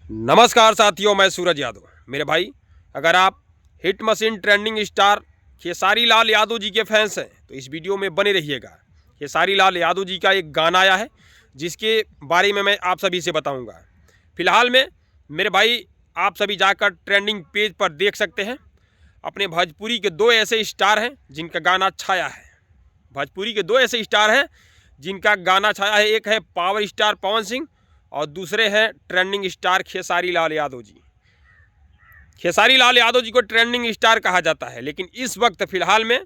नमस्कार साथियों, मैं सूरज यादव। मेरे भाई, अगर आप hit machine trending star Khesari Lal Yadav ji के फैंस हैं तो इस वीडियो में बने रहिएगा। खेसारी लाल यादव जी का एक गाना आया है जिसके बारे में मैं आप सभी से बताऊंगा। फिलहाल में मेरे भाई, आप सभी जाकर ट्रेंडिंग पेज पर देख सकते हैं। अपने भोजपुरी के दो ऐसे स्टार हैं जिनका गाना छाया है। भोजपुरी के दो ऐसे स्टार हैं जिनका गाना छाया है। एक है पावर स्टार पवन सिंह और दूसरे हैं ट्रेंडिंग स्टार खेसारी लाल यादव जी। खेसारी लाल यादव जी को ट्रेंडिंग स्टार कहा जाता है, लेकिन इस वक्त फिलहाल में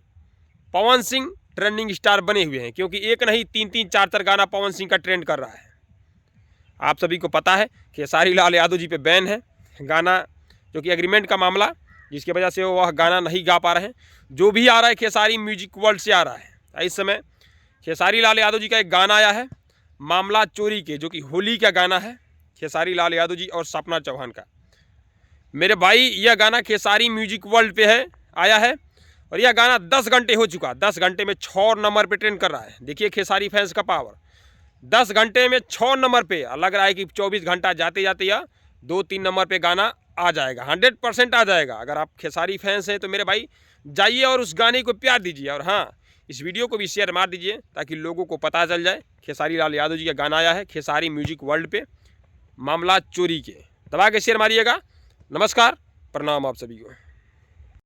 पवन सिंह ट्रेंडिंग स्टार बने हुए हैं, क्योंकि एक नहीं तीन तीन चार चार गाना पवन सिंह का ट्रेंड कर रहा है। आप सभी को पता है खेसारी लाल यादव जी पे बैन है गाना, जो कि एग्रीमेंट का मामला, जिसकी वजह से वह गाना नहीं गा पा रहे हैं। जो भी आ रहा है खेसारी म्यूजिक वर्ल्ड से आ रहा है। इस समय खेसारी लाल यादव जी का एक गाना आया है मामला चोरी के, जो कि होली का गाना है खेसारी लाल यादव जी और सपना चौहान का। मेरे भाई, यह गाना खेसारी म्यूजिक वर्ल्ड पे है, आया है, और यह गाना 10 घंटे हो चुका। 10 घंटे में 6 नंबर पे ट्रेंड कर रहा है। देखिए खेसारी फैंस का पावर। 10 घंटे में 6 नंबर पे। लग रहा है कि 24 घंटा जाते जाते या 2-3 नंबर पे गाना आ जाएगा। 100% आ जाएगा। अगर आप खेसारी फैंस हैं तो मेरे भाई जाइए और उस गाने को प्यार दीजिए। और हाँ, इस वीडियो को भी शेयर मार दीजिए ताकि लोगों को पता चल जाए खेसारी लाल यादव जी का गाना आया है खेसारी म्यूजिक वर्ल्ड पे, मामला चोरी के। दबा के शेयर मारिएगा। नमस्कार, प्रणाम आप सभी को।